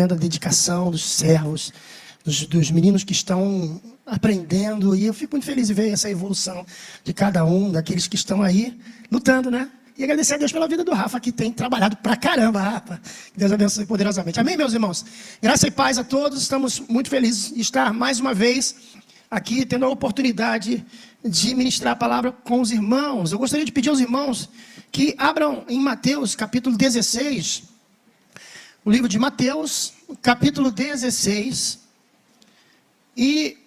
a dedicação dos servos, dos meninos que estão aprendendo. E eu fico muito feliz de ver essa evolução de cada um, daqueles que estão aí lutando, né? E agradecer a Deus pela vida do Rafa, que tem trabalhado pra caramba, Rafa. Que Deus abençoe poderosamente. Amém, meus irmãos? Graça e paz a todos. Estamos muito felizes de estar mais uma vez aqui, tendo a oportunidade de ministrar a palavra com os irmãos. Eu gostaria de pedir aos irmãos que abram em Mateus, capítulo 16. O livro de Mateus, capítulo 16. E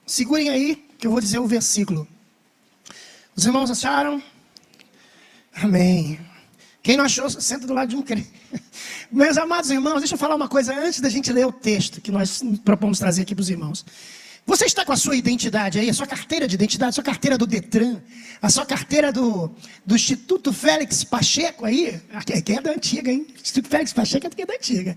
segurem aí, que eu vou dizer o versículo. Os irmãos acharam? Amém. Quem não achou, senta do lado de um crente. Meus amados irmãos, deixa eu falar uma coisa antes da gente ler o texto que nós propomos trazer aqui para os irmãos. Você está com a sua identidade aí, a sua carteira de identidade, a sua carteira do Detran, a sua carteira do Instituto Félix Pacheco aí, que é da antiga, hein? Instituto Félix Pacheco é da antiga.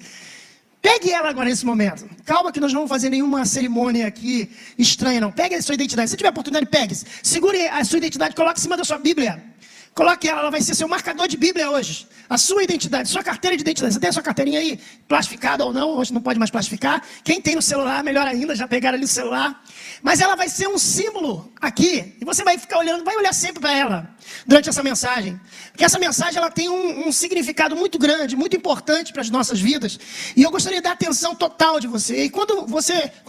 Pegue ela agora nesse momento. Calma que nós não vamos fazer nenhuma cerimônia aqui estranha, não. Pegue a sua identidade. Se tiver oportunidade, pegue. Segure a sua identidade, coloque em cima da sua Bíblia. Coloque ela vai ser seu marcador de Bíblia hoje. A sua identidade, sua carteira de identidade. Você tem a sua carteirinha aí, plastificada ou não, hoje não pode mais plastificar. Quem tem no celular, melhor ainda, já pegaram ali o celular. Mas ela vai ser um símbolo aqui. E você vai ficar olhando, vai olhar sempre para ela durante essa mensagem. Porque essa mensagem ela tem um significado muito grande, muito importante para as nossas vidas. E eu gostaria de dar atenção total de você. E quando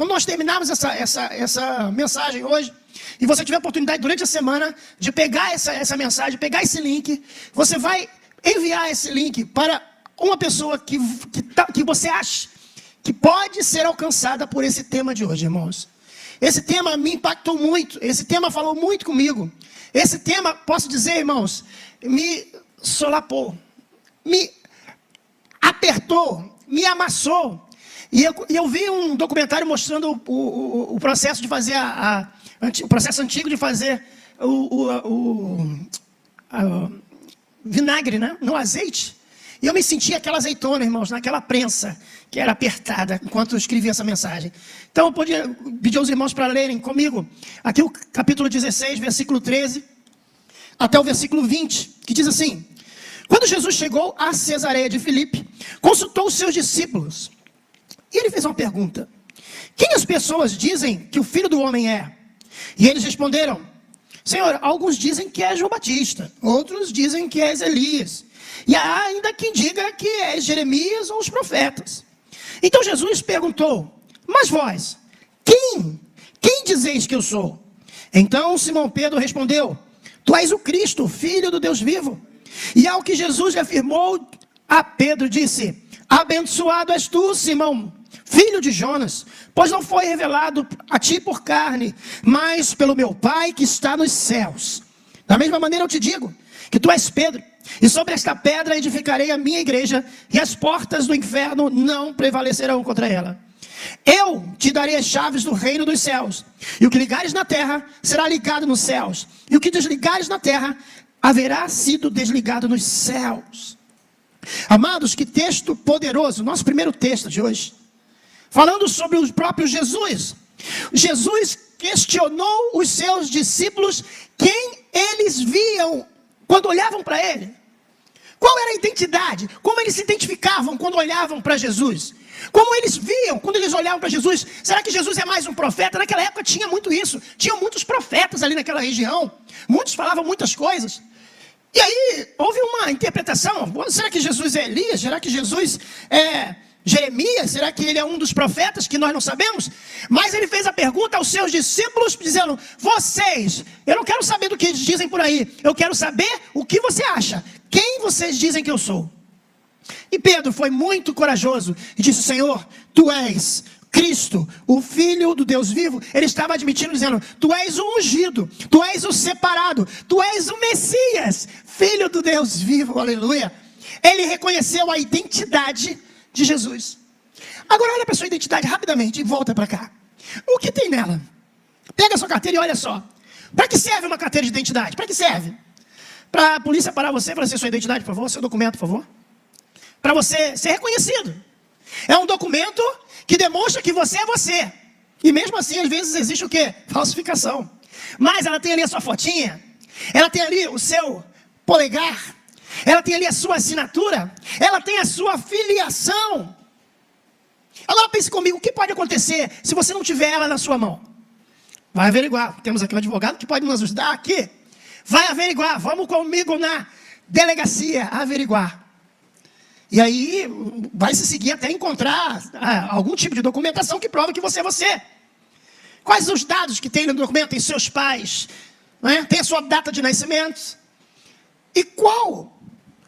nós terminarmos essa mensagem hoje, e você tiver a oportunidade durante a semana de pegar essa mensagem, pegar esse link, você vai enviar esse link para uma pessoa que você acha que pode ser alcançada por esse tema de hoje, irmãos. Esse tema me impactou muito, esse tema falou muito comigo. Esse tema, posso dizer, irmãos, me solapou, me apertou, me amassou. E eu vi um documentário mostrando o processo de fazer o processo antigo de fazer o vinagre, né? No azeite. E eu me senti aquela azeitona, irmãos, naquela prensa que era apertada enquanto eu escrevia essa mensagem. Então eu podia pedir aos irmãos para lerem comigo aqui o capítulo 16, versículo 13, até o versículo 20, que diz assim: quando Jesus chegou a Cesareia de Filipe, consultou os seus discípulos. E ele fez uma pergunta: quem as pessoas dizem que o Filho do Homem é? E eles responderam: Senhor, alguns dizem que és João Batista, outros dizem que és Elias, e há ainda quem diga que és Jeremias ou os profetas. Então Jesus perguntou: mas vós, quem dizeis que eu sou? Então Simão Pedro respondeu: tu és o Cristo, filho do Deus vivo. E ao que Jesus lhe afirmou, a Pedro disse: abençoado és tu, Simão, filho de Jonas, pois não foi revelado a ti por carne, mas pelo meu Pai que está nos céus. Da mesma maneira eu te digo que tu és Pedro, e sobre esta pedra edificarei a minha igreja, e as portas do inferno não prevalecerão contra ela. Eu te darei as chaves do reino dos céus, e o que ligares na terra será ligado nos céus, e o que desligares na terra haverá sido desligado nos céus. Amados, que texto poderoso, nosso primeiro texto de hoje. Falando sobre o próprio Jesus. Jesus questionou os seus discípulos quem eles viam quando olhavam para ele. Qual era a identidade? Como eles se identificavam quando olhavam para Jesus? Como eles viam quando eles olhavam para Jesus? Será que Jesus é mais um profeta? Naquela época tinha muito isso. Tinham muitos profetas ali naquela região. Muitos falavam muitas coisas. E aí houve uma interpretação. Será que Jesus é Elias? Será que Jesus é Jeremias? Será que ele é um dos profetas que nós não sabemos? Mas ele fez a pergunta aos seus discípulos, dizendo: vocês, eu não quero saber do que eles dizem por aí, eu quero saber o que você acha. Quem vocês dizem que eu sou? E Pedro foi muito corajoso e disse: Senhor, tu és Cristo, o Filho do Deus vivo. Ele estava admitindo, dizendo: tu és o ungido, tu és o separado, tu és o Messias, Filho do Deus vivo, aleluia. Ele reconheceu a identidade de Jesus. Agora olha para a sua identidade rapidamente e volta para cá. O que tem nela? Pega a sua carteira e olha só. Para que serve uma carteira de identidade? Para que serve? Para a polícia parar você e falar assim: sua identidade, por favor, seu documento, por favor. Para você ser reconhecido. É um documento que demonstra que você é você. E mesmo assim, às vezes, existe o quê? Falsificação. Mas ela tem ali a sua fotinha. Ela tem ali o seu polegar. Ela tem ali a sua assinatura. Ela tem a sua filiação. pense comigo, o que pode acontecer se você não tiver ela na sua mão? Vai averiguar. Temos aqui um advogado que pode nos ajudar aqui. Vai averiguar. Vamos comigo na delegacia averiguar. E aí vai se seguir até encontrar algum tipo de documentação que prova que você é você. Quais os dados que tem no documento? Tem seus pais, né? Tem a sua data de nascimento. E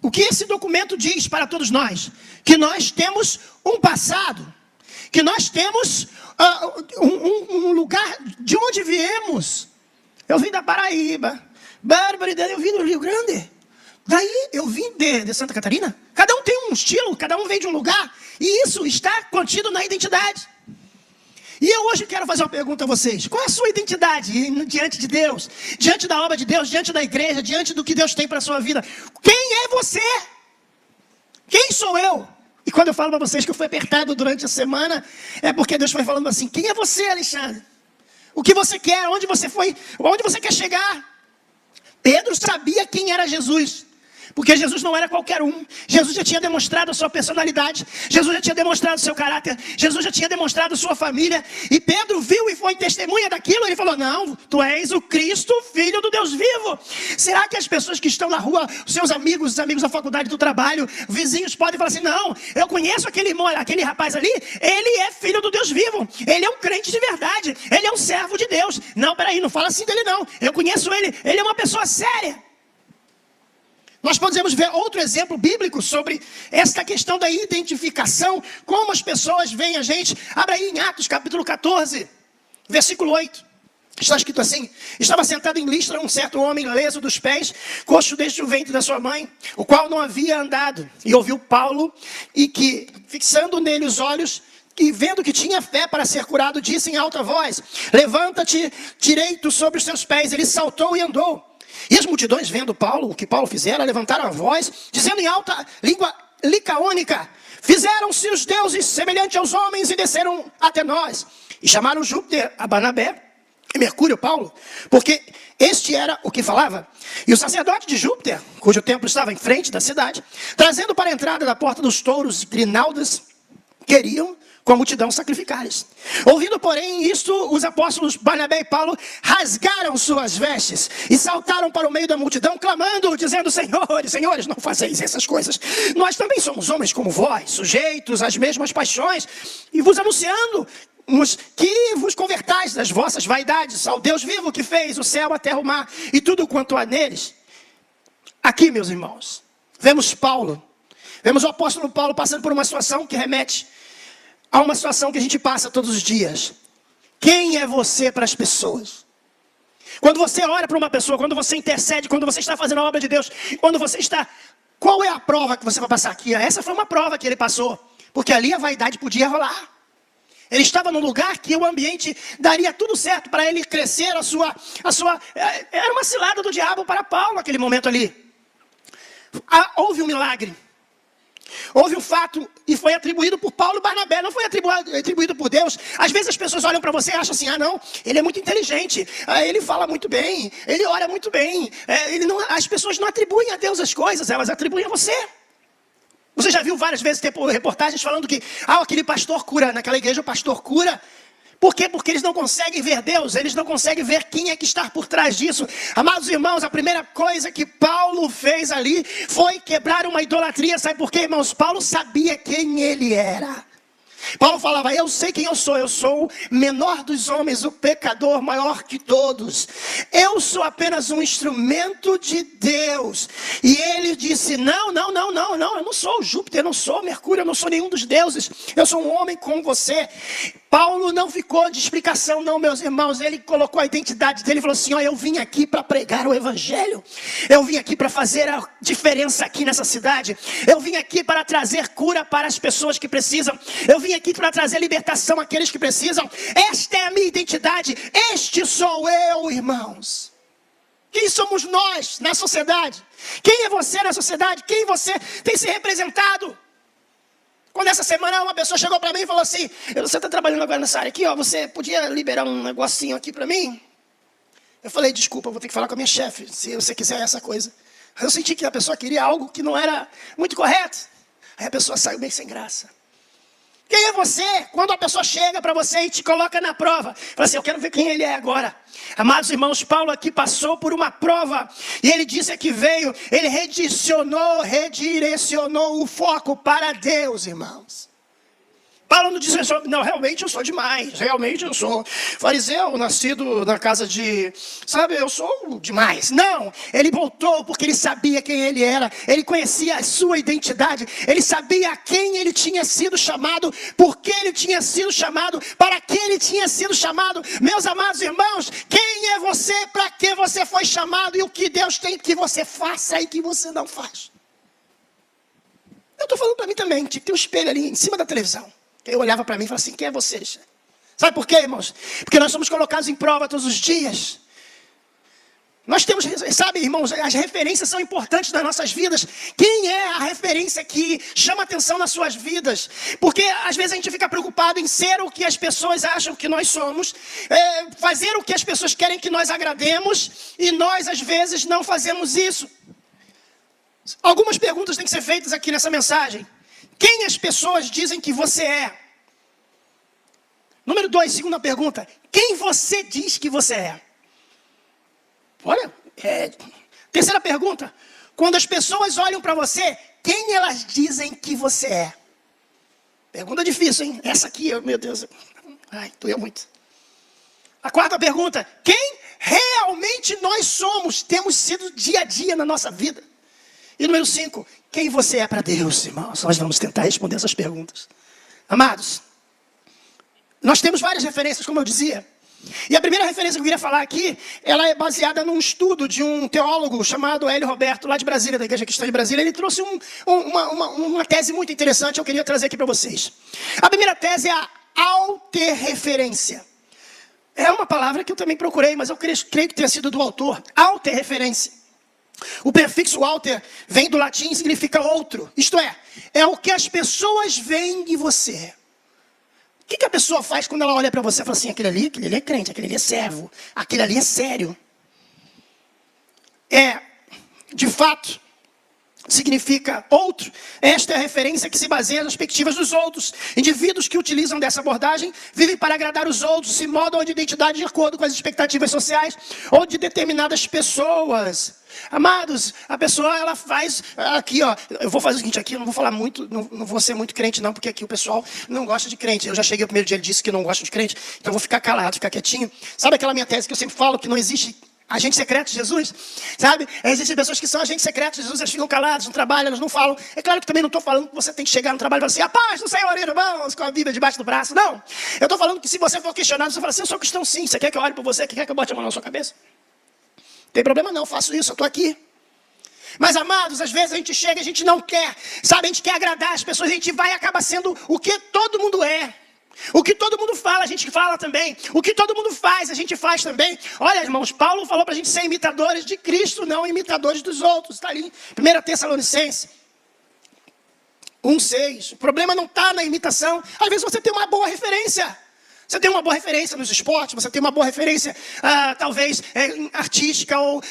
o que esse documento diz para todos nós? Que nós temos um passado, que nós temos um lugar de onde viemos. Eu vim da Paraíba, Bárbara, eu vim do Rio Grande, daí eu vim de Santa Catarina. Cada um tem um estilo, cada um vem de um lugar, e isso está contido na identidade. E eu hoje quero fazer uma pergunta a vocês. Qual é a sua identidade diante de Deus? Diante da obra de Deus, diante da igreja, diante do que Deus tem para a sua vida? Quem é você? Quem sou eu? E quando eu falo para vocês que eu fui apertado durante a semana, é porque Deus foi falando assim, quem é você, Alexandre? O que você quer? Onde você foi? Onde você quer chegar? Pedro sabia quem era Jesus. Porque Jesus não era qualquer um. Jesus já tinha demonstrado a sua personalidade. Jesus já tinha demonstrado o seu caráter. Jesus já tinha demonstrado a sua família. E Pedro viu e foi testemunha daquilo. Ele falou, não, tu és o Cristo, filho do Deus vivo. Será que as pessoas que estão na rua, os seus amigos, os amigos da faculdade, do trabalho, vizinhos, podem falar assim, não, eu conheço aquele rapaz ali, ele é filho do Deus vivo. Ele é um crente de verdade. Ele é um servo de Deus. Não, peraí, não fala assim dele não. Eu conheço ele. Ele é uma pessoa séria. Nós podemos ver outro exemplo bíblico sobre esta questão da identificação, como as pessoas veem a gente. Abra aí em Atos capítulo 14, versículo 8. Está escrito assim, estava sentado em Listra um certo homem leso dos pés, coxo desde o ventre da sua mãe, o qual não havia andado. E ouviu Paulo, e que, fixando nele os olhos, e vendo que tinha fé para ser curado, disse em alta voz, levanta-te direito sobre os seus pés. Ele saltou e andou. E as multidões, vendo Paulo, o que Paulo fizera, levantaram a voz, dizendo em alta língua licaônica, fizeram-se os deuses semelhantes aos homens e desceram até nós. E chamaram Júpiter a Barnabé e Mercúrio Paulo, porque este era o que falava. E o sacerdote de Júpiter, cujo templo estava em frente da cidade, trazendo para a entrada da porta dos touros grinaldas, queriam com a multidão sacrificar-lhes. Ouvindo, porém, isto, os apóstolos Barnabé e Paulo rasgaram suas vestes e saltaram para o meio da multidão, clamando, dizendo, senhores, não fazeis essas coisas. Nós também somos homens como vós, sujeitos às mesmas paixões, e vos anunciando que vos convertais das vossas vaidades ao Deus vivo que fez o céu, a terra, o mar e tudo quanto há neles. Aqui, meus irmãos, vemos o apóstolo Paulo passando por uma situação que remete há uma situação que a gente passa todos os dias. Quem é você para as pessoas? Quando você ora para uma pessoa, quando você intercede, quando você está fazendo a obra de Deus, quando você está... Qual é a prova que você vai passar aqui? Essa foi uma prova que ele passou. Porque ali a vaidade podia rolar. Ele estava num lugar que o ambiente daria tudo certo para ele crescer Era uma cilada do diabo para Paulo naquele momento ali. Houve um milagre. Houve um fato e foi atribuído por Paulo e Barnabé, não foi atribuído por Deus. Às vezes as pessoas olham para você e acham assim, não, ele é muito inteligente, ele fala muito bem, ele ora muito bem. As pessoas não atribuem a Deus as coisas, elas atribuem a você. Você já viu várias vezes reportagens falando que aquele pastor cura, naquela igreja o pastor cura. Por quê? Porque eles não conseguem ver Deus, eles não conseguem ver quem é que está por trás disso. Amados irmãos, a primeira coisa que Paulo fez ali foi quebrar uma idolatria. Sabe por quê, irmãos? Paulo sabia quem ele era. Paulo falava, eu sei quem eu sou o menor dos homens, o pecador maior que todos. Eu sou apenas um instrumento de Deus. E ele disse, não, eu não sou Júpiter, eu não sou Mercúrio, eu não sou nenhum dos deuses. Eu sou um homem como você. Paulo não ficou de explicação não, meus irmãos. Ele colocou a identidade dele e falou assim, eu vim aqui para pregar o evangelho. Eu vim aqui para fazer a diferença aqui nessa cidade. Eu vim aqui para trazer cura para as pessoas que precisam. Eu vim aqui para trazer libertação àqueles que precisam. Esta é a minha identidade. Este sou eu, irmãos. Quem somos nós na sociedade? Quem é você na sociedade? Quem você tem se representado? Quando essa semana uma pessoa chegou para mim e falou assim, você está trabalhando agora nessa área aqui, você podia liberar um negocinho aqui para mim? Eu falei, desculpa, vou ter que falar com a minha chefe, se você quiser essa coisa. Eu senti que a pessoa queria algo que não era muito correto. Aí a pessoa saiu meio sem graça. Quem é você? Quando a pessoa chega para você e te coloca na prova, fala assim, eu quero ver quem ele é agora. Amados irmãos, Paulo aqui passou por uma prova, e ele disse que veio, ele redirecionou o foco para Deus, irmãos. Paulo não disse, não, realmente eu sou demais, realmente eu sou fariseu, nascido na casa de, sabe, eu sou demais. Não, ele voltou porque ele sabia quem ele era, ele conhecia a sua identidade, ele sabia a quem ele tinha sido chamado, por que ele tinha sido chamado, para que ele tinha sido chamado. Meus amados irmãos, quem é você, para que você foi chamado e o que Deus tem que você faça e que você não faz. Eu estou falando para mim também, tinha que ter um espelho ali em cima da televisão. Eu olhava para mim e falava assim, quem é você? Sabe por quê, irmãos? Porque nós somos colocados em prova todos os dias. Nós temos, sabe, irmãos, as referências são importantes nas nossas vidas. Quem é a referência que chama atenção nas suas vidas? Porque às vezes a gente fica preocupado em ser o que as pessoas acham que nós somos, fazer o que as pessoas querem que nós agrademos, e nós às vezes não fazemos isso. Algumas perguntas têm que ser feitas aqui nessa mensagem. Quem as pessoas dizem que você é? Número 2, segunda pergunta. Quem você diz que você é? Olha, terceira pergunta. Quando as pessoas olham para você, quem elas dizem que você é? Pergunta difícil, hein? Essa aqui, meu Deus. Ai, doeu muito. A quarta pergunta. Quem realmente nós somos? Temos sido dia a dia na nossa vida. E número 5, quem você é para Deus, irmãos? Nós vamos tentar responder essas perguntas. Amados, nós temos várias referências, como eu dizia. E a primeira referência que eu queria falar aqui, ela é baseada num estudo de um teólogo chamado Hélio Roberto, lá de Brasília, da Igreja Cristã de Brasília. Ele trouxe uma tese muito interessante, eu queria trazer aqui para vocês. A primeira tese é a autorreferência. É uma palavra que eu também procurei, mas eu creio que tenha sido do autor. Autorreferência. O prefixo alter vem do latim e significa outro. Isto é o que as pessoas veem em você. O que a pessoa faz quando ela olha para você e fala assim, aquele ali é crente, aquele ali é servo, aquele ali é sério. De fato, significa outro. Esta é a referência que se baseia nas perspectivas dos outros. Indivíduos que utilizam dessa abordagem vivem para agradar os outros, se moldam de identidade de acordo com as expectativas sociais ou de determinadas pessoas. Amados, a pessoa ela faz aqui, ó. Eu vou fazer o seguinte aqui, eu não vou falar muito, não vou ser muito crente não, porque aqui o pessoal não gosta de crente. Eu já cheguei o primeiro dia, ele disse que não gosta de crente, então eu vou ficar calado, ficar quietinho. Sabe aquela minha tese que eu sempre falo, que não existe agente secreto de Jesus? Sabe? Existem pessoas que são agentes secretos de Jesus, elas ficam caladas, não trabalham, elas não falam. É claro que também não estou falando que você tem que chegar no trabalho e falar assim, a paz do Senhor, irmãos, com a Bíblia debaixo do braço. Não. Eu estou falando que se você for questionado, você fala assim, eu sou cristão sim, você quer que eu olhe para você, quer que eu bote a mão na sua cabeça? Não tem problema não, faço isso, eu estou aqui. Mas amados, às vezes a gente chega e a gente não quer, sabe, a gente quer agradar as pessoas, a gente vai e acaba sendo o que todo mundo é. O que todo mundo fala, a gente fala também. O que todo mundo faz, a gente faz também. Olha, irmãos, Paulo falou para a gente ser imitadores de Cristo, não imitadores dos outros. Está ali, 1 Tessalonicenses 1,6. O problema não está na imitação. Às vezes você tem uma boa referência. Você tem uma boa referência nos esportes, você tem uma boa referência, talvez, artística, ou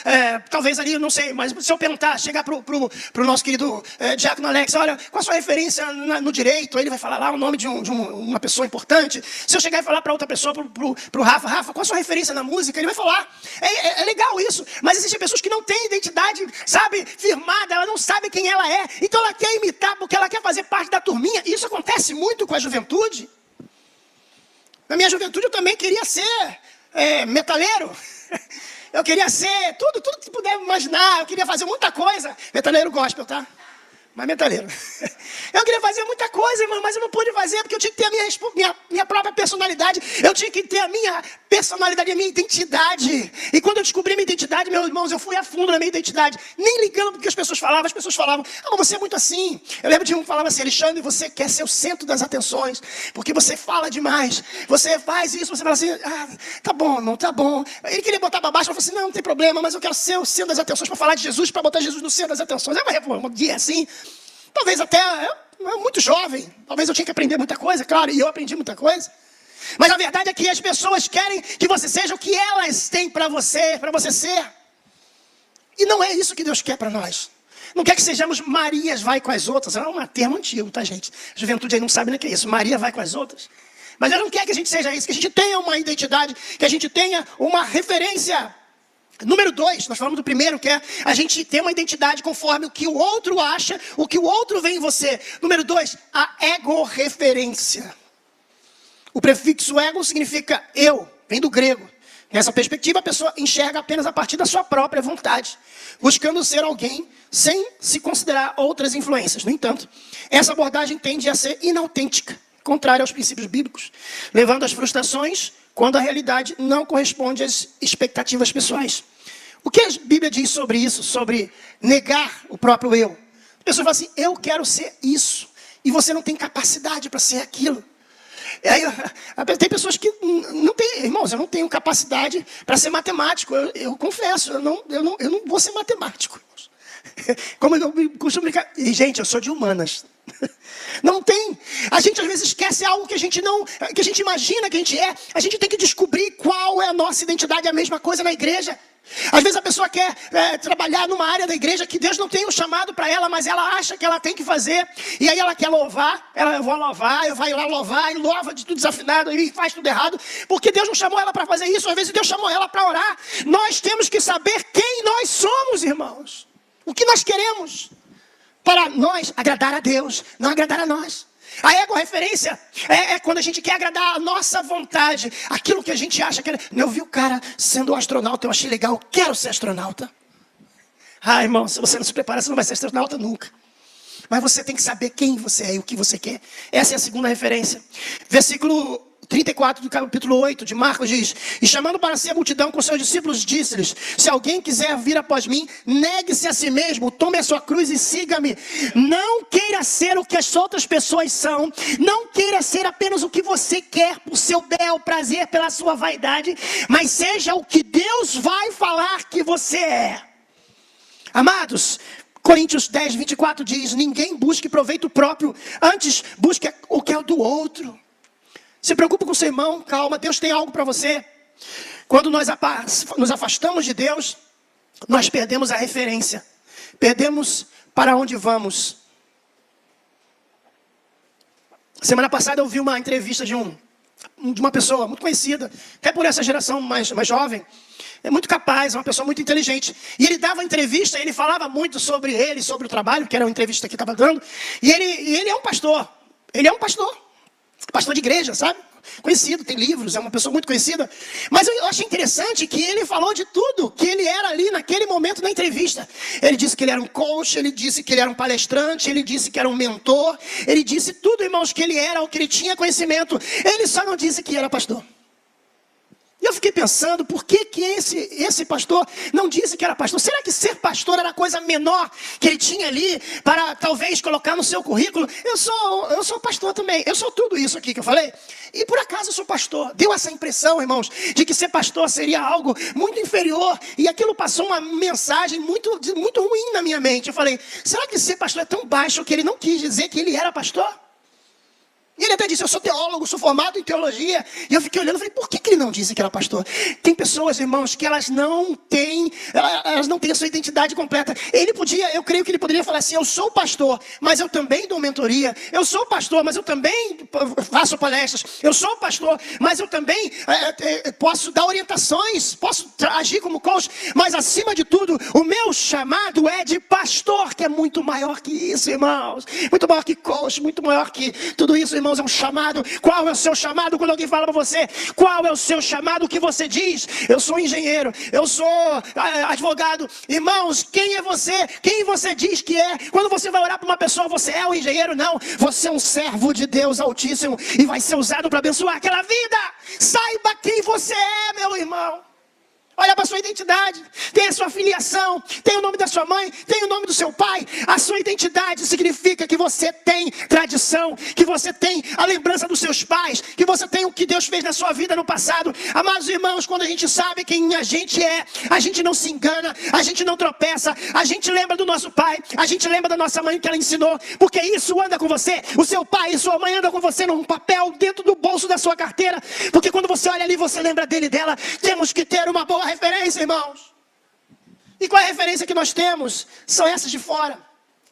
talvez ali, não sei, mas se eu perguntar, chegar pro nosso querido Diácono Alex, olha, qual a sua referência no direito? Ele vai falar lá o nome de uma pessoa importante. Se eu chegar e falar para outra pessoa, pro Rafa, qual a sua referência na música? Ele vai falar. É legal isso, mas existem pessoas que não têm identidade, sabe, firmada, ela não sabe quem ela é, então ela quer imitar porque ela quer fazer parte da turminha. Isso acontece muito com a juventude. Na minha juventude eu também queria ser metaleiro. Eu queria ser tudo que puder imaginar. Eu queria fazer muita coisa. Metaleiro gospel, tá? Mas metaleiro. Eu queria fazer muita coisa, irmão, mas eu não pude fazer porque eu tinha que ter a minha própria personalidade. Eu tinha que ter a minha personalidade, a minha identidade. E quando eu descobri a minha identidade, meus irmãos, eu fui a fundo na minha identidade. Nem ligando porque as pessoas falavam, mas você é muito assim. Eu lembro de um que falava assim, Alexandre, você quer ser o centro das atenções, porque você fala demais. Você faz isso, você fala assim, tá bom, irmão, tá bom. Ele queria botar para baixo, eu falei assim, não tem problema, mas eu quero ser o centro das atenções para falar de Jesus, para botar Jesus no centro das atenções. Um dia assim. Talvez até muito jovem, talvez eu tinha que aprender muita coisa, claro, e eu aprendi muita coisa. Mas a verdade é que as pessoas querem que você seja o que elas têm para você ser. E não é isso que Deus quer para nós. Não quer que sejamos Marias vai com as outras. É um termo antigo, tá, gente? A juventude aí não sabe nem o que é isso. Maria vai com as outras. Mas ela não quer que a gente seja isso, que a gente tenha uma identidade, que a gente tenha uma referência. Número 2, nós falamos do primeiro, que é a gente ter uma identidade conforme o que o outro acha, o que o outro vê em você. Número 2, a egorreferência. O prefixo ego significa eu, vem do grego. Nessa perspectiva, a pessoa enxerga apenas a partir da sua própria vontade, buscando ser alguém sem se considerar outras influências. No entanto, essa abordagem tende a ser inautêntica, contrária aos princípios bíblicos, levando às frustrações quando a realidade não corresponde às expectativas pessoais. O que a Bíblia diz sobre isso, sobre negar o próprio eu? A pessoa fala assim, eu quero ser isso, e você não tem capacidade para ser aquilo. Tem pessoas que não têm, irmãos, eu não tenho capacidade para ser matemático, eu confesso, eu não vou ser matemático. Como eu costumo brincar, e gente, eu sou de humanas. Não tem, a gente às vezes esquece algo que a gente imagina que a gente é. A gente tem que descobrir qual é a nossa identidade. É a mesma coisa na igreja. Às vezes a pessoa quer trabalhar numa área da igreja que Deus não tem um chamado para ela, mas ela acha que ela tem que fazer. E aí ela quer louvar, eu vou louvar, eu vou lá louvar, e louva de tudo desafinado, e faz tudo errado, porque Deus não chamou ela para fazer isso. Às vezes Deus chamou ela para orar. Nós temos que saber quem nós somos, irmãos. O que nós queremos para nós agradar a Deus, não agradar a nós. A ego-referência é quando a gente quer agradar a nossa vontade, aquilo que a gente acha que é. Eu vi o cara sendo astronauta, eu achei legal, eu quero ser astronauta. Ah, irmão, se você não se prepara, você não vai ser astronauta nunca. Mas você tem que saber quem você é e o que você quer. Essa é a segunda referência. Versículo 34 do capítulo 8 de Marcos diz, e chamando para si a multidão com seus discípulos, disse-lhes, se alguém quiser vir após mim, negue-se a si mesmo, tome a sua cruz e siga-me. Não queira ser o que as outras pessoas são, não queira ser apenas o que você quer por seu bel prazer, pela sua vaidade, mas seja o que Deus vai falar que você é. Amados, Coríntios 10, 24 diz, ninguém busque proveito próprio, antes busque o que é do outro. Se preocupe com o seu irmão, calma, Deus tem algo para você. Quando nós nos afastamos de Deus, nós perdemos a referência. Perdemos para onde vamos. Semana passada eu vi uma entrevista de uma pessoa muito conhecida, até por essa geração mais jovem. É muito capaz, é uma pessoa muito inteligente. E ele dava entrevista, ele falava muito sobre ele, sobre o trabalho, que era uma entrevista que estava dando. E ele é um pastor. Ele é um pastor. Pastor de igreja, sabe? Conhecido, tem livros, é uma pessoa muito conhecida. Mas eu achei interessante que ele falou de tudo que ele era ali naquele momento na entrevista. Ele disse que ele era um coach, ele disse que ele era um palestrante, ele disse que era um mentor. Ele disse tudo, irmãos, que ele era, o que ele tinha conhecimento. Ele só não disse que era pastor. E eu fiquei pensando, por que esse pastor não disse que era pastor? Será que ser pastor era a coisa menor que ele tinha ali para talvez colocar no seu currículo? Eu sou pastor também, eu sou tudo isso aqui que eu falei. E por acaso eu sou pastor. Deu essa impressão, irmãos, de que ser pastor seria algo muito inferior. E aquilo passou uma mensagem muito ruim na minha mente. Eu falei, será que ser pastor é tão baixo que ele não quis dizer que ele era pastor? E ele até disse, eu sou teólogo, sou formado em teologia. E eu fiquei olhando e falei, por que ele não disse que era pastor? Tem pessoas, irmãos, que elas não têm a sua identidade completa. Eu creio que ele poderia falar assim, eu sou pastor, mas eu também dou mentoria. Eu sou pastor, mas eu também faço palestras. Eu sou pastor, mas eu também posso dar orientações, posso agir como coach. Mas acima de tudo, o meu chamado é de pastor, que é muito maior que isso, irmãos. Muito maior que coach, muito maior que tudo isso, irmãos, é um chamado. Qual é o seu chamado? Quando alguém fala para você, qual é o seu chamado? O que você diz? Eu sou engenheiro, eu sou advogado. Irmãos, quem é você? Quem você diz que é? Quando você vai orar para uma pessoa, você é um engenheiro? Não, você é um servo de Deus Altíssimo e vai ser usado para abençoar aquela vida. Saiba quem você é, meu irmão. Olha para a sua identidade, tem a sua filiação, tem o nome da sua mãe, tem o nome do seu pai. A sua identidade significa que você tem tradição, que você tem a lembrança dos seus pais, que você tem o que Deus fez na sua vida no passado. Amados irmãos, quando a gente sabe quem a gente é, a gente não se engana, a gente não tropeça, a gente lembra do nosso pai, a gente lembra da nossa mãe que ela ensinou, porque isso anda com você. O seu pai e sua mãe andam com você num papel dentro do bolso da sua carteira, porque quando você olha ali, você lembra dele e dela. Temos que ter uma boa referência, irmãos. E qual é a referência que nós temos? São essas de fora.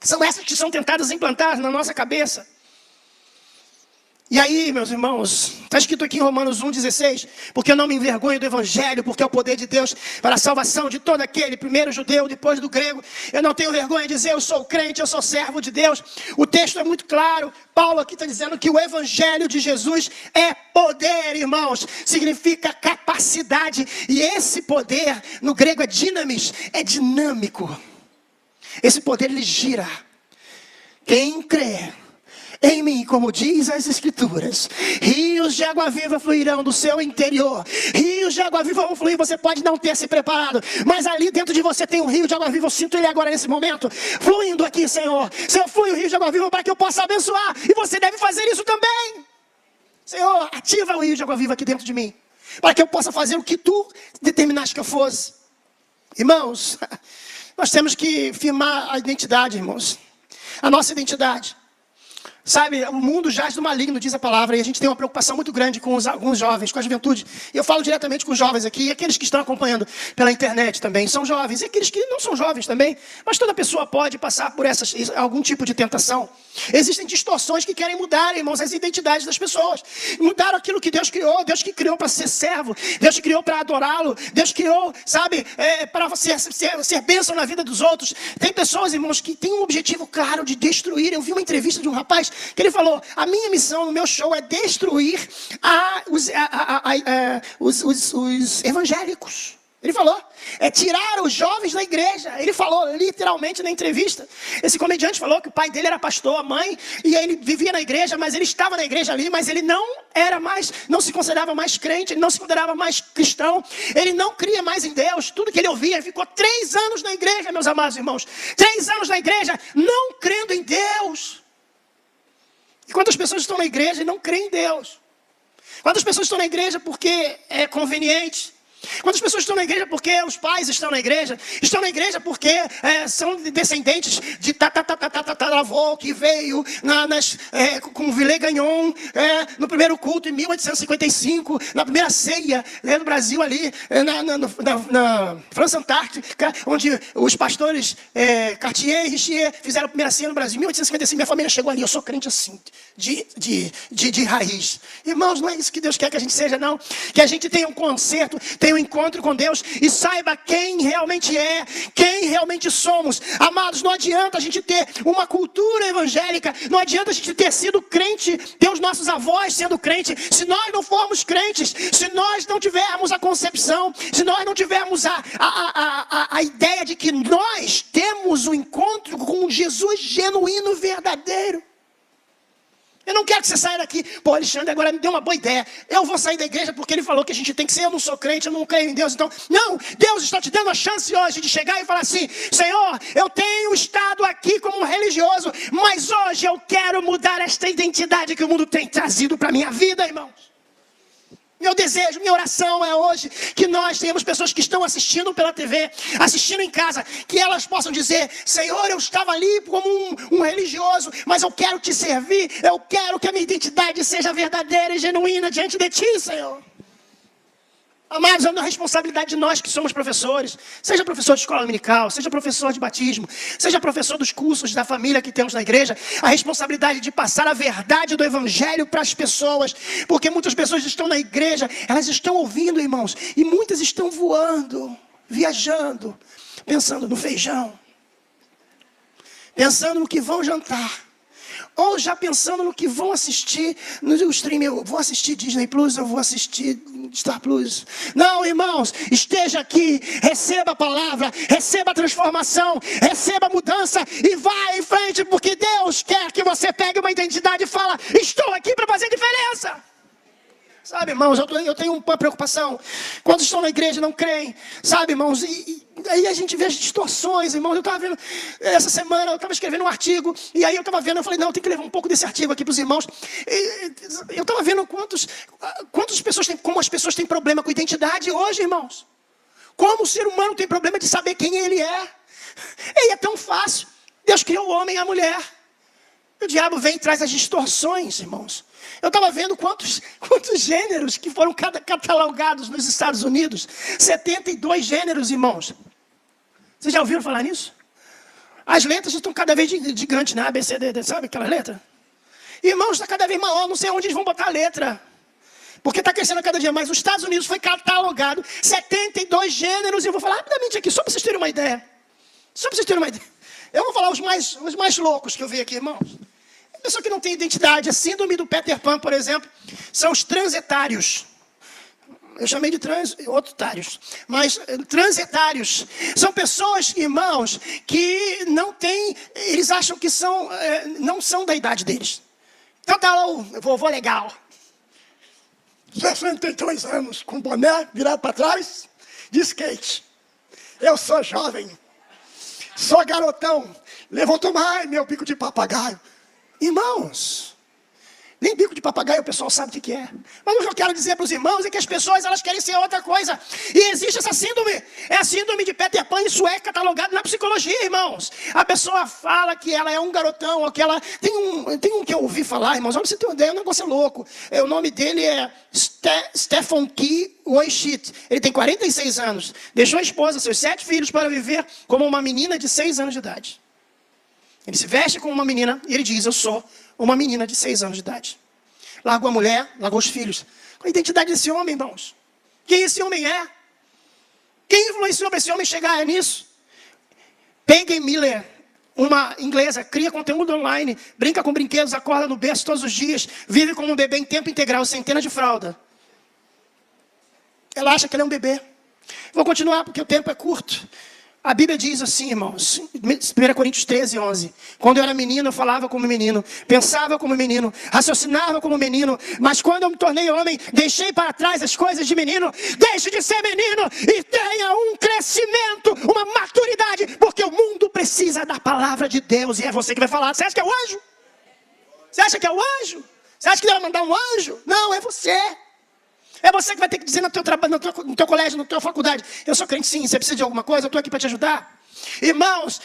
São essas que são tentadas implantar na nossa cabeça. E aí, meus irmãos, está escrito aqui em Romanos 1,16, porque eu não me envergonho do Evangelho, porque é o poder de Deus para a salvação de todo aquele, primeiro judeu, depois do grego. Eu não tenho vergonha de dizer, eu sou crente, eu sou servo de Deus. O texto é muito claro. Paulo aqui está dizendo que o Evangelho de Jesus é poder, irmãos. Significa capacidade. E esse poder, no grego é dinamis, é dinâmico. Esse poder, ele gira. Quem crê em mim, como diz as Escrituras, rios de água viva fluirão do seu interior. Rios de água viva vão fluir. Você pode não ter se preparado, mas ali dentro de você tem um rio de água viva. Eu sinto ele agora nesse momento, fluindo aqui, Senhor. Senhor, flui o rio de água viva para que eu possa abençoar. E você deve fazer isso também. Senhor, ativa o rio de água viva aqui dentro de mim, para que eu possa fazer o que tu determinaste que eu fosse. Irmãos, nós temos que firmar a identidade, irmãos. A nossa identidade. Sabe, o mundo jaz do maligno, diz a palavra, e a gente tem uma preocupação muito grande com alguns jovens, com a juventude. E eu falo diretamente com os jovens aqui, e aqueles que estão acompanhando pela internet também, são jovens, e aqueles que não são jovens também. Mas toda pessoa pode passar por algum tipo de tentação. Existem distorções que querem mudar, irmãos, as identidades das pessoas. Mudaram aquilo que Deus que criou para ser servo, Deus que criou para adorá-lo, Deus criou, sabe, para ser bênção na vida dos outros. Tem pessoas, irmãos, que têm um objetivo claro de destruir. Eu vi uma entrevista de um rapaz que ele falou, a minha missão no meu show é destruir os evangélicos. Ele falou, é tirar os jovens da igreja. Ele falou literalmente na entrevista. Esse comediante falou que o pai dele era pastor, a mãe, e ele vivia na igreja, mas ele estava na igreja ali, mas ele não se considerava mais crente, ele não se considerava mais cristão, ele não cria mais em Deus. Tudo que ele ouvia, ele ficou 3 anos na igreja, meus amados irmãos. 3 anos na igreja, não crendo em Deus. E quantas pessoas estão na igreja e não creem em Deus? Quantas pessoas estão na igreja porque é conveniente? Quantas pessoas estão na igreja porque os pais estão na igreja? Estão na igreja porque são descendentes de tataravô que veio com Vilé Gagnon no primeiro culto em 1855, na primeira ceia no Brasil ali, na França Antártica, onde os pastores Cartier e Richier fizeram a primeira ceia no Brasil. Em 1855 minha família chegou ali, eu sou crente assim, de raiz. Irmãos, não é isso que Deus quer que a gente seja, não. Que a gente tenha um concerto, tenha um encontro com Deus e saiba quem realmente é, quem realmente somos. Amados, não adianta a gente ter uma cultura evangélica, não adianta a gente ter sido crente, ter os nossos avós sendo crente, se nós não formos crentes, se nós não tivermos a concepção, se nós não tivermos a ideia de que nós temos um encontro com Jesus genuíno, verdadeiro. Eu não quero que você saia daqui, pô, Alexandre agora me deu uma boa ideia, eu vou sair da igreja porque ele falou que a gente tem que ser, eu não sou crente, eu não creio em Deus, então, não, Deus está te dando a chance hoje de chegar e falar assim, Senhor, eu tenho estado aqui como um religioso, mas hoje eu quero mudar esta identidade que o mundo tem trazido para a minha vida, irmãos. Meu desejo, minha oração é hoje que nós tenhamos pessoas que estão assistindo pela TV, assistindo em casa, que elas possam dizer, Senhor, eu estava ali como um religioso, mas eu quero te servir, eu quero que a minha identidade seja verdadeira e genuína diante de ti, Senhor. Amados, é uma responsabilidade de nós que somos professores, seja professor de escola dominical, seja professor de batismo, seja professor dos cursos da família que temos na igreja, a responsabilidade de passar a verdade do evangelho para as pessoas, porque muitas pessoas estão na igreja, elas estão ouvindo, irmãos, e muitas estão voando, viajando, pensando no feijão, pensando no que vão jantar, ou já pensando no que vão assistir no stream. Eu vou assistir Disney Plus, eu vou assistir Star Plus. Não, irmãos, esteja aqui, receba a palavra, receba a transformação, receba a mudança e vá em frente, porque Deus quer que você pegue uma identidade e fala, estou aqui para fazer diferença. Sabe, irmãos, eu tenho uma preocupação. Quando estão na igreja não creem, sabe, irmãos, e aí a gente vê as distorções, irmãos. Eu estava vendo, essa semana eu estava escrevendo um artigo, e aí eu estava vendo, eu falei, não, tem que levar um pouco desse artigo aqui para os irmãos. Eu estava vendo como as pessoas têm problema com identidade hoje, irmãos. Como o ser humano tem problema de saber quem ele é. E é tão fácil. Deus criou o homem e a mulher. O diabo vem e traz as distorções, irmãos. Eu estava vendo quantos gêneros que foram catalogados nos Estados Unidos. 72 gêneros, irmãos. Vocês já ouviram falar nisso? As letras estão cada vez gigantes, né? A, B, C, D, sabe aquela letra? Irmãos, está cada vez maior, não sei onde eles vão botar a letra. Porque está crescendo cada dia mais. Os Estados Unidos foi catalogado 72 gêneros. E eu vou falar rapidamente aqui, só para vocês terem uma ideia. Só para vocês terem uma ideia. Eu vou falar os mais loucos que eu vi aqui, irmãos. A pessoa que não tem identidade, a síndrome do Peter Pan, por exemplo, são os transetários. Eu chamei de otários, mas transetários. São pessoas, irmãos, que não têm, eles acham que não são da idade deles. Então tá lá o vovô legal. 63 anos, com boné virado para trás, de skate. Eu sou jovem, sou garotão, levantou mais meu bico de papagaio. Irmãos, nem bico de papagaio o pessoal sabe o que é. Mas o que eu quero dizer para os irmãos é que as pessoas elas querem ser outra coisa. E existe essa síndrome. É a síndrome de Peter Pan. Isso é catalogado na psicologia, irmãos. A pessoa fala que ela é um garotão, ou que ela... Tem um que eu ouvi falar, irmãos. Olha, você tem uma ideia, o negócio é louco. O nome dele é Stephen Key Oishit. Ele tem 46 anos. Deixou a esposa, seus 7 filhos para viver como uma menina de 6 anos de idade. Ele se veste como uma menina e ele diz, eu sou uma menina de 6 anos de idade. Largou a mulher, largou os filhos. Qual a identidade desse homem, irmãos? Quem esse homem é? Quem influenciou para esse homem chegar nisso? Peggy Miller, uma inglesa, cria conteúdo online, brinca com brinquedos, acorda no berço todos os dias, vive como um bebê em tempo integral, centena de fralda. Ela acha que ele é um bebê. Vou continuar porque o tempo é curto. A Bíblia diz assim, irmãos, 1 Coríntios 13, 11. Quando eu era menino, eu falava como menino, pensava como menino, raciocinava como menino. Mas quando eu me tornei homem, deixei para trás as coisas de menino. Deixe de ser menino e tenha um crescimento, uma maturidade. Porque o mundo precisa da palavra de Deus. E é você que vai falar. Você acha que é o anjo? Você acha que é o anjo? Você acha que Deus vai mandar um anjo? Não, é você. É você que vai ter que dizer no teu trabalho, no teu colégio, na tua faculdade. Eu sou crente sim, você precisa de alguma coisa, eu estou aqui para te ajudar. Irmãos,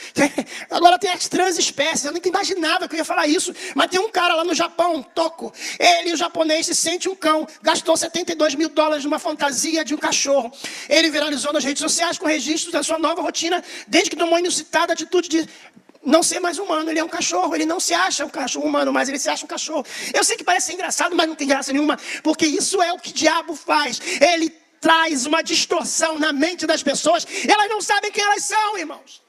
agora tem as transespécies. Eu nunca imaginava que eu ia falar isso. Mas tem um cara lá no Japão, um toco. Ele, o japonês, se sente um cão. Gastou $72 mil numa fantasia de um cachorro. Ele viralizou nas redes sociais com registros da sua nova rotina, desde que tomou a inusitada atitude de não ser mais humano. Ele é um cachorro, ele não se acha um cachorro humano, mas ele se acha um cachorro. Eu sei que parece engraçado, mas não tem graça nenhuma, porque isso é o que o diabo faz. Ele traz uma distorção na mente das pessoas. Elas não sabem quem elas são, irmãos.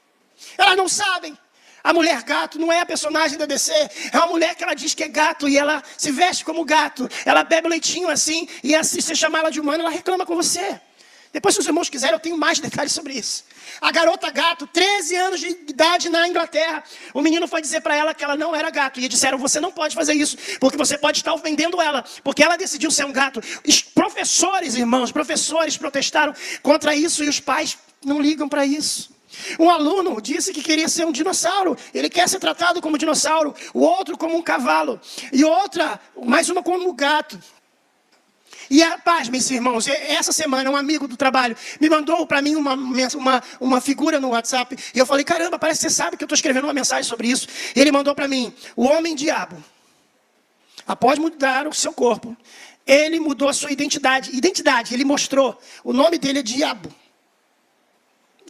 Elas não sabem. A mulher gato não é a personagem da DC. É uma mulher que ela diz que é gato e ela se veste como gato. Ela bebe leitinho assim, e assim, se você chamar ela de humano, ela reclama com você. Depois, se os irmãos quiserem, eu tenho mais detalhes sobre isso. A garota gato, 13 anos de idade na Inglaterra. O menino foi dizer para ela que ela não era gato. E disseram, você não pode fazer isso, porque você pode estar ofendendo ela. Porque ela decidiu ser um gato. Os professores, irmãos, professores protestaram contra isso e os pais não ligam para isso. Um aluno disse que queria ser um dinossauro. Ele quer ser tratado como dinossauro. O outro como um cavalo. E outra, mais uma como um gato. E pasmem, irmãos, essa semana um amigo do trabalho me mandou para mim uma figura no WhatsApp. E eu falei, caramba, parece que você sabe que eu estou escrevendo uma mensagem sobre isso. E ele mandou para mim, o homem-diabo, após mudar o seu corpo, ele mudou a sua identidade. Ele mostrou, o nome dele é Diabo.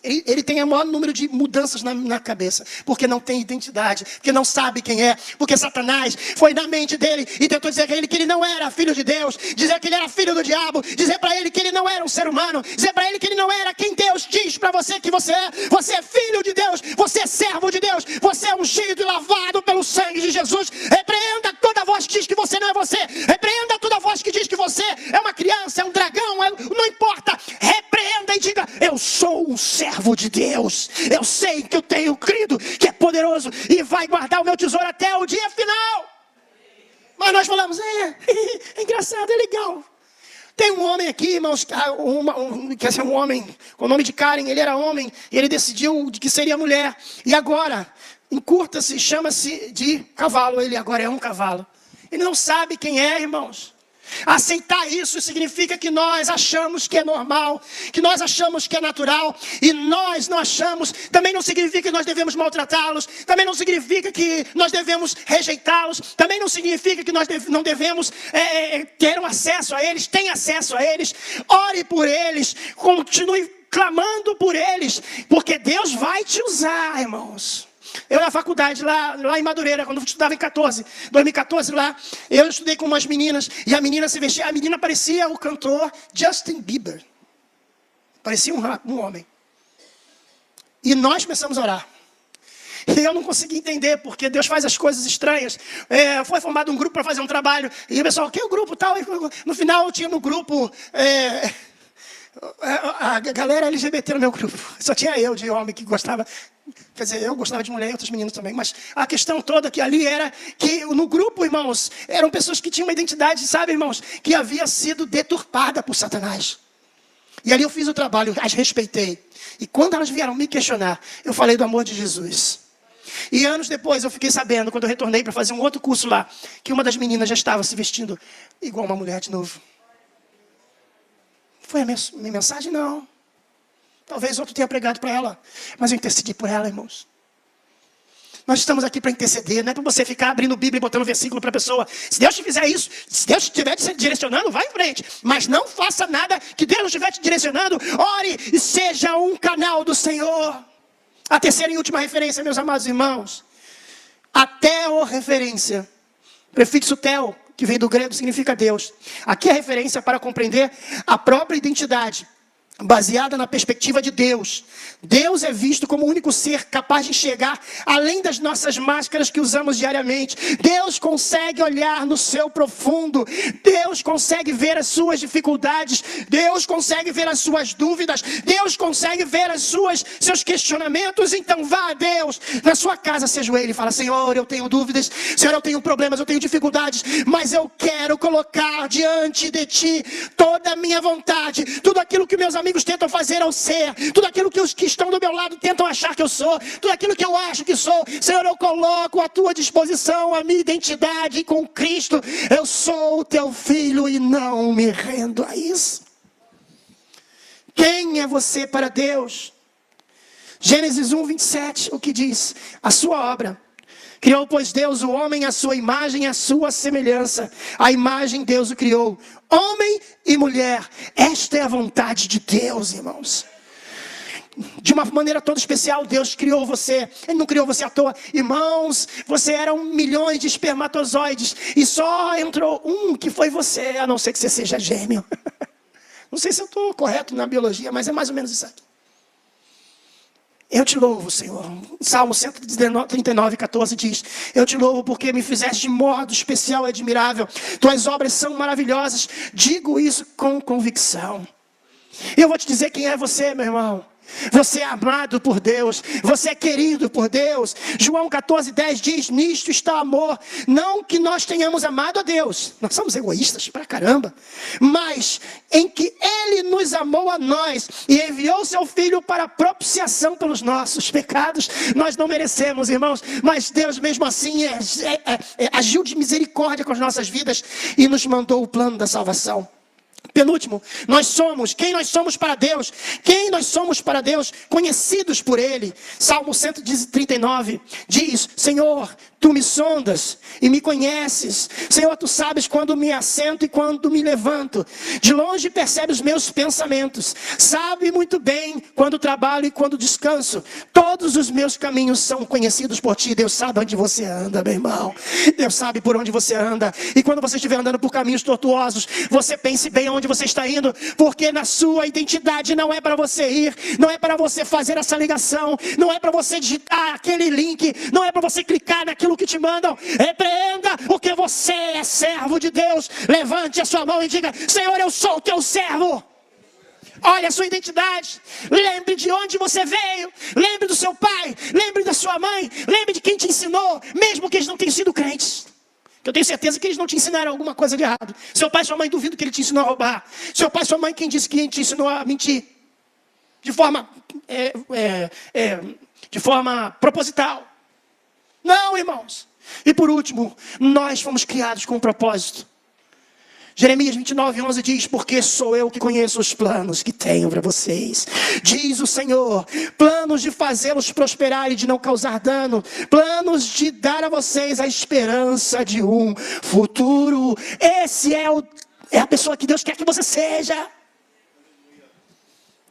Ele tem o maior número de mudanças na cabeça, porque não tem identidade, porque não sabe quem é, porque Satanás foi na mente dele e tentou dizer a ele que ele não era filho de Deus, dizer que ele era filho do diabo, dizer para ele que ele não era um ser humano, dizer para ele que ele não era quem Deus diz para você que você é filho de Deus, você é servo de Deus, você é ungido e lavado pelo sangue de Jesus. Repreenda toda voz que diz que você não é você, repreenda toda voz que diz que você é uma criança, é um dragão, não importa, repreenda e diga, eu sou um servo de Deus, eu sei que eu tenho crido que é poderoso e vai guardar o meu tesouro até o dia final. Mas nós falamos, é engraçado, é legal. Tem um homem aqui, irmãos, quer ser um homem com o nome de Karen, ele era homem e ele decidiu que seria mulher. E agora, encurta-se, chama-se de cavalo, ele agora é um cavalo. Ele não sabe quem é, irmãos. Aceitar isso significa que nós achamos que é normal, que nós achamos que é natural, e nós não achamos, também não significa que nós devemos maltratá-los, também não significa que nós devemos rejeitá-los, também não significa que nós não devemos ter um acesso a eles, tenha acesso a eles, ore por eles, continue clamando por eles, porque Deus vai te usar, irmãos. Eu na faculdade, lá em Madureira, quando eu estudava em 2014 lá, eu estudei com umas meninas, e a menina se vestia, a menina parecia o cantor Justin Bieber. Parecia um homem. E nós começamos a orar. E eu não consegui entender, porque Deus faz as coisas estranhas. Foi formado um grupo para fazer um trabalho, e o pessoal, que é o grupo tal? E no final tinha no grupo... a galera LGBT no meu grupo. Só tinha eu de homem que gostava. Quer dizer, eu gostava de mulher e outros meninos também. Mas a questão toda que ali era que no grupo, irmãos, eram pessoas que tinham uma identidade, sabe, irmãos, que havia sido deturpada por Satanás. E ali eu fiz o trabalho, as respeitei. E quando elas vieram me questionar, eu falei do amor de Jesus. E anos depois eu fiquei sabendo, quando eu retornei para fazer um outro curso lá, que uma das meninas já estava se vestindo igual uma mulher de novo. Foi a minha mensagem? Não. Talvez outro tenha pregado para ela. Mas eu intercedi por ela, irmãos. Nós estamos aqui para interceder. Não é para você ficar abrindo Bíblia e botando versículo para a pessoa. Se Deus te fizer isso, se Deus estiver te direcionando, vai em frente. Mas não faça nada que Deus não estiver te direcionando. Ore e seja um canal do Senhor. A terceira e última referência, meus amados irmãos. A teorreferência. Prefixo teo, que vem do grego, significa Deus. Aqui é a referência para compreender a própria identidade, baseada na perspectiva de Deus. Deus é visto como o único ser capaz de enxergar além das nossas máscaras que usamos diariamente. Deus consegue olhar no seu profundo. Deus consegue ver as suas dificuldades. Deus consegue ver as suas dúvidas. Deus consegue ver seus questionamentos. Então vá a Deus na sua casa, se ajoelhe e fala: Senhor, eu tenho dúvidas. Senhor, eu tenho problemas, eu tenho dificuldades. Mas eu quero colocar diante de Ti toda a minha vontade. Tudo aquilo que meus amigos tentam fazer ao ser. Tudo aquilo que os que estão do meu lado tentam achar que eu sou. Tudo aquilo que eu acho que sou. Senhor, eu coloco à Tua disposição a minha identidade com Cristo. Eu sou o Teu filho e não me rendo a isso. Quem é você para Deus? Gênesis 1, 27, o que diz? A sua obra. Criou, pois, Deus o homem à sua imagem e à sua semelhança. A imagem Deus o criou. Homem e mulher. Esta é a vontade de Deus, irmãos. De uma maneira toda especial, Deus criou você. Ele não criou você à toa. Irmãos, você eram milhões de espermatozoides. E só entrou um que foi você, a não ser que você seja gêmeo. Não sei se eu estou correto na biologia, mas é mais ou menos isso aqui. Eu te louvo, Senhor. Salmo 139, 14 diz: eu te louvo porque me fizeste de modo especial e admirável. Tuas obras são maravilhosas. Digo isso com convicção. Eu vou te dizer quem é você, meu irmão. Você é amado por Deus. Você é querido por Deus. João 14, 10 diz: nisto está o amor. Não que nós tenhamos amado a Deus. Nós somos egoístas pra caramba. Mas em que Ele nos amou a nós e enviou seu Filho para propiciação pelos nossos pecados. Nós não merecemos, irmãos. Mas Deus mesmo assim agiu de misericórdia com as nossas vidas e nos mandou o plano da salvação. Penúltimo, quem nós somos para Deus? Quem nós somos para Deus? Conhecidos por Ele. Salmo 139 diz: Senhor, Tu me sondas e me conheces. Senhor, Tu sabes quando me assento e quando me levanto. De longe percebe os meus pensamentos. Sabe muito bem quando trabalho e quando descanso. Todos os meus caminhos são conhecidos por Ti. Deus sabe onde você anda, meu irmão. Deus sabe por onde você anda. E quando você estiver andando por caminhos tortuosos, você pense bem onde você está indo, porque na sua identidade não é para você ir, não é para você fazer essa ligação, não é para você digitar aquele link, não é para você clicar naquilo que te mandam. Repreenda, porque você é servo de Deus. Levante a sua mão e diga: Senhor, eu sou o teu servo. Olha a sua identidade. Lembre de onde você veio. Lembre do seu pai, lembre da sua mãe, lembre de quem te ensinou, mesmo que eles não tenham sido crentes. Eu tenho certeza que eles não te ensinaram alguma coisa de errado. Seu pai e sua mãe, duvido que ele te ensinou a roubar. Seu pai e sua mãe, quem disse que te ensinou a mentir? De forma proposital. Não, irmãos. E por último, nós fomos criados com um propósito. Jeremias 29, 11 diz: porque sou eu que conheço os planos que tenho para vocês, diz o Senhor, planos de fazê-los prosperar e de não causar dano, planos de dar a vocês a esperança de um futuro. Esse é a pessoa que Deus quer que você seja.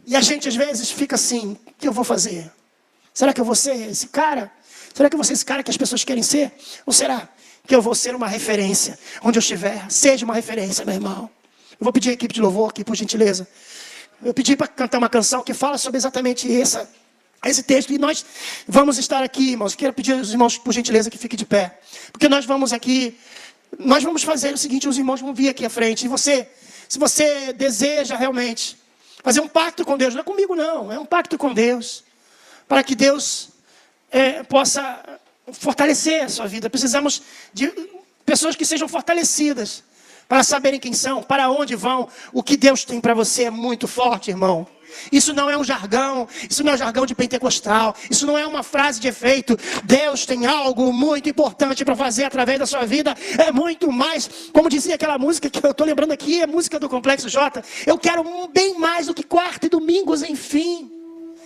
E a gente às vezes fica assim, o que eu vou fazer? Será que eu vou ser esse cara? Será que eu vou ser esse cara que as pessoas querem ser? Ou será que eu vou ser uma referência? Onde eu estiver, seja uma referência, meu irmão. Eu vou pedir a equipe de louvor aqui, por gentileza. Eu pedi para cantar uma canção que fala sobre exatamente esse texto. E nós vamos estar aqui, irmãos. Quero pedir aos irmãos, por gentileza, que fiquem de pé. Porque nós vamos fazer o seguinte, os irmãos vão vir aqui à frente. E você, se você deseja realmente fazer um pacto com Deus, não é comigo não, é um pacto com Deus, para que Deus possa fortalecer a sua vida. Precisamos de pessoas que sejam fortalecidas, para saberem quem são, para onde vão. O que Deus tem para você é muito forte, irmão. Isso não é um jargão, isso não é um jargão de pentecostal, isso não é uma frase de efeito. Deus tem algo muito importante para fazer através da sua vida. É muito mais, como dizia aquela música que eu estou lembrando aqui, é música do Complexo J. Eu quero bem mais do que quarta e domingos, enfim.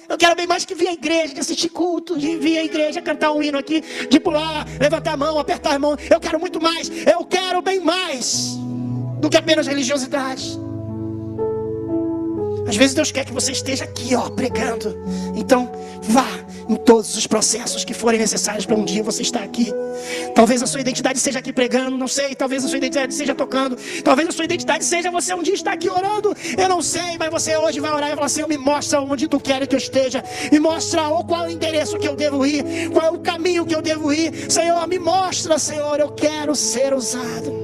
Eu quero bem mais que vir à igreja, de assistir culto, de vir à igreja, cantar um hino aqui, de pular, levantar a mão, apertar a mão. Eu quero muito mais, eu quero bem mais do que apenas religiosidade. Às vezes Deus quer que você esteja aqui, pregando. Então, vá em todos os processos que forem necessários para um dia você estar aqui. Talvez a sua identidade seja aqui pregando, não sei. Talvez a sua identidade seja tocando. Talvez a sua identidade seja você um dia estar aqui orando. Eu não sei, mas você hoje vai orar e falar: Senhor, me mostra onde Tu queres que eu esteja. Me mostra qual é o endereço que eu devo ir. Qual é o caminho que eu devo ir. Senhor, me mostra, Senhor, eu quero ser usado.